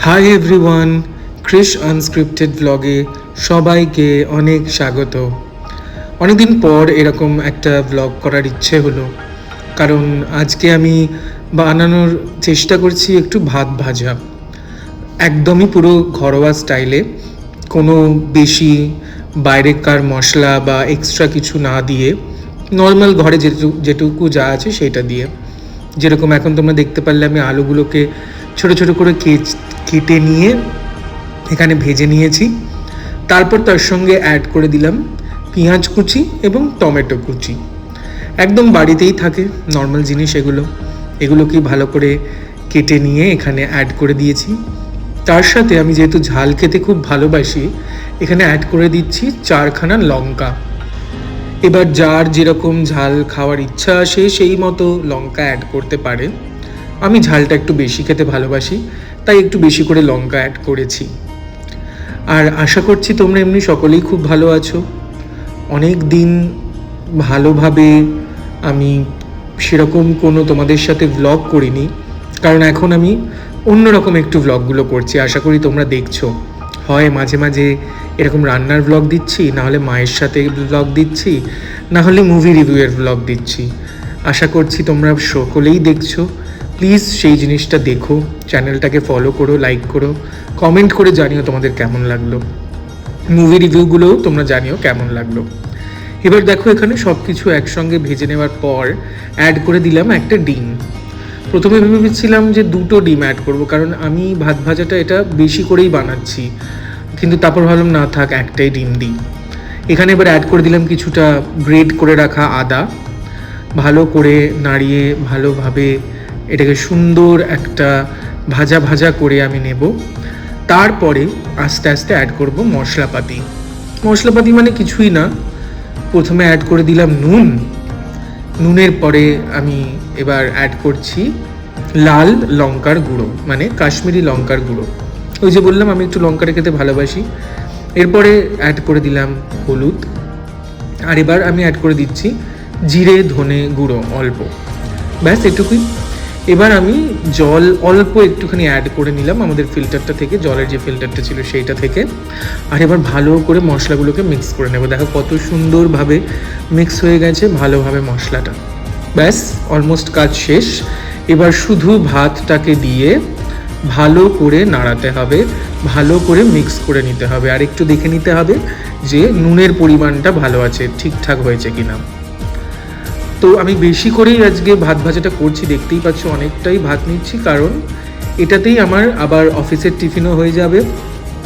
Hi everyone, Krrish unscripted ব্লগে সবাইকে অনেক স্বাগত। অনেকদিন পর এরকম একটা ব্লগ করার ইচ্ছে হলো, কারণ আজকে আমি বানানোর চেষ্টা করছি একটু ভাত ভাজা, একদমই পুরো ঘরোয়া স্টাইলে, কোনো বেশি বাইরেকার মশলা বা এক্সট্রা কিছু না দিয়ে নর্মাল ঘরে যেটুকু যা আছে সেটা দিয়ে। যেরকম এখন তোমরা দেখতে পারলে আমি আলুগুলোকে ছোট ছোট করে কেটে নিয়ে এখানে ভেজে নিয়েছি। তারপর তার সঙ্গে অ্যাড করে দিলাম পেঁয়াজ কুচি এবং টমেটো কুচি। একদম বাড়িতেই থাকে নর্মাল জিনিস এগুলোকে ভালো করে কেটে নিয়ে এখানে অ্যাড করে দিয়েছি। তার সাথে আমি যেহেতু ঝাল খেতে খুব ভালোবাসি, এখানে অ্যাড করে দিচ্ছি 4খানা লঙ্কা। এবার যার যেরকম ঝাল খাওয়ার ইচ্ছা আসে সেই মতো লঙ্কা অ্যাড করতে পারে। আমি ঝালটা একটু বেশি খেতে ভালোবাসি, তাই একটু বেশি করে লঙ্কা অ্যাড করেছি। আর আশা করছি তোমরা এমনি সকলেই খুব ভালো আছো। অনেক দিন ভালোভাবে আমি সেরকম কোনো তোমাদের সাথে ভ্লগ করিনি, কারণ এখন আমি অন্যরকম একটু ভ্লগগুলো করছি। আশা করি তোমরা দেখছো, হয় মাঝে মাঝে এরকম রান্নার ভ্লগ দিচ্ছি, নাহলে মায়ের সাথে ভ্লগ দিচ্ছি, নাহলে মুভি রিভিউয়ের ভ্লগ দিচ্ছি। আশা করছি তোমরা সকলেই দেখছো। প্লিজ সেই জিনিসটা দেখো, চ্যানেলটাকে ফলো করো, লাইক করো, কমেন্ট করে জানিও তোমাদের কেমন লাগলো। মুভি রিভিউগুলোও তোমরা জানিও কেমন লাগলো। এবার দেখো, এখানে সব কিছু একসঙ্গে ভেজে নেওয়ার পর অ্যাড করে দিলাম একটা ডিম। প্রথমে ভেবেছিলাম যে 2টো ডিম অ্যাড করব, কারণ আমি ভাত ভাজাটা এটা বেশি করেই বানাচ্ছি, কিন্তু তারপর ভাবলাম না থাক, একটাই ডিম দিই। এখানে এবার অ্যাড করে দিলাম কিছুটা গ্রেট করে রাখা আদা। ভালো করে নাড়িয়ে ভালোভাবে এটাকে সুন্দর একটা ভাজা ভাজা করে আমি নেব। তারপরে আস্তে আস্তে অ্যাড করব মশলাপাতি মানে কিছুই না, প্রথমে অ্যাড করে দিলাম নুনের পরে আমি এবার অ্যাড করছি লাল লঙ্কার গুঁড়ো, মানে কাশ্মীরি লঙ্কার গুঁড়ো। ওই যে বললাম আমি একটু লঙ্কাটা খেতে ভালোবাসি। এরপরে অ্যাড করে দিলাম হলুদ। আর এবার আমি অ্যাড করে দিচ্ছি জিরে ধনে গুঁড়ো অল্প, ব্যাস এটুকুই। এবার আমি জল অল্প একটুখানি অ্যাড করে নিলাম আমাদের ফিল্টারটা থেকে, জলের যে ফিল্টারটা ছিল সেইটা থেকে। আর এবার ভালো করে মশলাগুলোকে মিক্স করে নেব। দেখো কত সুন্দরভাবে মিক্স হয়ে গেছে ভালোভাবে মশলাটা। ব্যাস অলমোস্ট কাজ শেষ। এবার শুধু ভাতটাকে দিয়ে ভালো করে নাড়াতে হবে, ভালো করে মিক্স করে নিতে হবে, আর একটু দেখে নিতে হবে যে নুনের পরিমাণটা ভালো আছে, ঠিকঠাক হয়েছে কিনা। তো আমি বেশি করেই আজকে ভাত ভাজাটা করছি, দেখতেই পাচ্ছ অনেকটাই ভাত নিচ্ছি, কারণ এটাতেই আমার আবার অফিসের টিফিনও হয়ে যাবে,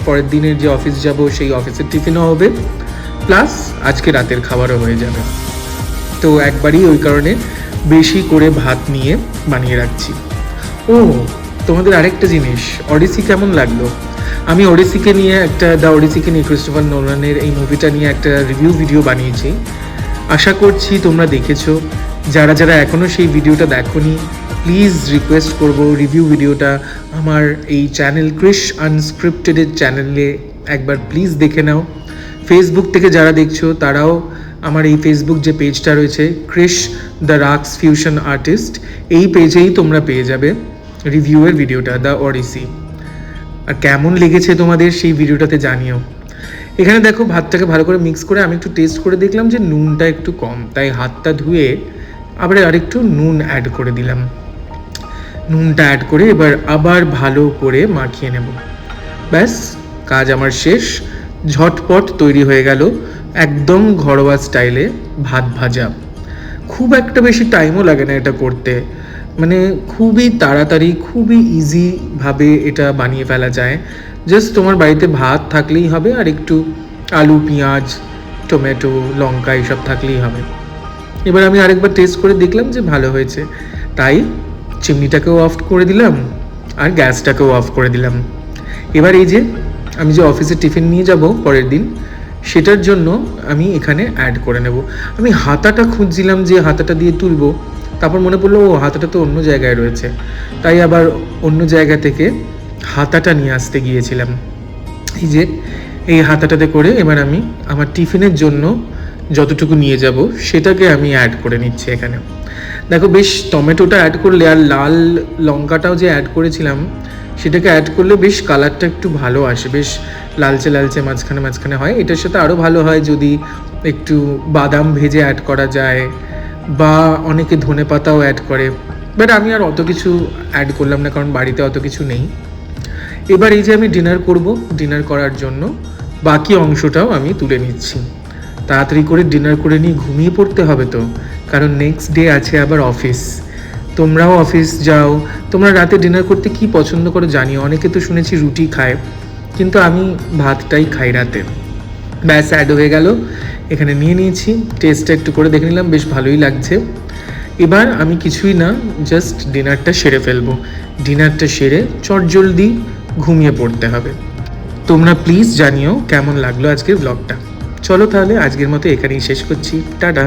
পরের দিনের যে অফিস যাব সেই অফিসের টিফিনও হবে, প্লাস আজকে রাতের খাবারও হয়ে যাবে। তো একবারই ওই কারণে বেশি করে ভাত নিয়ে বানিয়ে রাখছি। ও তোমাদের আরেকটা জিনিস, অডিসি কেমন লাগলো? আমি অডিসিকে নিয়ে ক্রিস্টোফার নোলানের এই মুভিটা নিয়ে একটা রিভিউ ভিডিও বানিয়েছি। আশা করছি তোমরা দেখেছো। যারা যারা এখনও সেই ভিডিওটা দেখোনি, প্লিজ রিকোয়েস্ট করব রিভিউ ভিডিওটা আমার এই চ্যানেল ক্রিশ আনস্ক্রিপ্টেডের চ্যানেলে একবার প্লিজ দেখে নাও। ফেসবুক থেকে যারা দেখছো তারাও আমার এই ফেসবুক যে পেজটা রয়েছে ক্রিশ দ্য রাক্স ফিউশন আর্টিস্ট, এই পেজেই তোমরা পেয়ে যাবে রিভিউয়ের ভিডিওটা, দ্য অডিসি। আর কেমন লেগেছে তোমাদের সেই ভিডিওটাতে জানিও। এখানে দেখো ভাতটাকে ভালো করে মিক্স করে আমি একটু টেস্ট করে দেখলাম যে নুনটা একটু কম, তাই হাতটা ধুয়ে আবার আরেকটু নুন অ্যাড করে দিলাম। নুনটা অ্যাড করে এবার আবার ভালো করে মাখিয়ে নেব। ব্যাস কাজ আমার শেষ। ঝটপট তৈরি হয়ে গেল একদম ঘরোয়া স্টাইলে ভাত ভাজা। খুব একটা বেশি টাইমও লাগে না এটা করতে, মানে খুবই তাড়াতাড়ি খুবই ইজিভাবে এটা বানিয়ে ফেলা যায়। জাস্ট তোমার বাড়িতে ভাত থাকলেই হবে, আর একটু আলু পেঁয়াজ টমেটো লঙ্কা এইসব থাকলেই হবে। এবার আমি আরেকবার টেস্ট করে দেখলাম যে ভালো হয়েছে, তাই চিমনিটাকেও অফ করে দিলাম আর গ্যাসটাকেও অফ করে দিলাম। এবার এই যে আমি যে অফিসে টিফিন নিয়ে যাব পরের দিন, সেটার জন্য আমি এখানে অ্যাড করে নেব। আমি হাতাটা খুঁজছিলাম যে হাতাটা দিয়ে তুলবো, তারপর মনে পড়লো ও হাতাটা তো অন্য জায়গায় রয়েছে, তাই আবার অন্য জায়গা থেকে হাতাটা নিয়ে আসতে গিয়েছিলাম। এই যে এই হাতাটাতে করে এবার আমি আমার টিফিনের জন্য যতটুকু নিয়ে যাব সেটাকে আমি অ্যাড করে নিচ্ছি এখানে। দেখো বেশ টমেটোটা অ্যাড করলে আর লাল লঙ্কাটাও যে অ্যাড করেছিলাম সেটাকে অ্যাড করলে বেশ কালারটা একটু ভালো আসে, বেশ লালচে লালচে মাঝখানে মাঝখানে হয়। এটার সাথে আরও ভালো হয় যদি একটু বাদাম ভেজে অ্যাড করা যায়, বা অনেকে ধনেপাতাও অ্যাড করে, বাট আমি আর অত কিছু অ্যাড করলাম না কারণ বাড়িতে অত কিছু নেই। এবার এই যে আমি ডিনার করব, ডিনার করার জন্য বাকি অংশটাও আমি তুলে নিচ্ছি। তাড়াতাড়ি করে ডিনার করে নিয়ে ঘুমিয়ে পড়তে হবে তো, কারণ নেক্সট ডে আছে আবার অফিস। তোমরাও অফিস যাও। তোমরা রাতে ডিনার করতে কি পছন্দ করো জানিও। অনেকে তো শুনেছি রুটি খায়, কিন্তু আমি ভাতটাই খাই রাতে। ব্যাস অ্যাড হয়ে গেল, এখানে নিয়ে নিয়েছি। টেস্টটা একটু করে দেখে নিলাম, বেশ ভালোই লাগছে। এবার আমি কিছুই না, জাস্ট ডিনারটা সেরে ফেলবো। ডিনারটা সেরে চটজলদি ঘুমিয়ে পড়তে হবে। তোমরা প্লিজ জানিও কেমন লাগলো আজকের ব্লগটা। চলো তাহলে আজকের মতো এখানেই শেষ করছি। টাটা।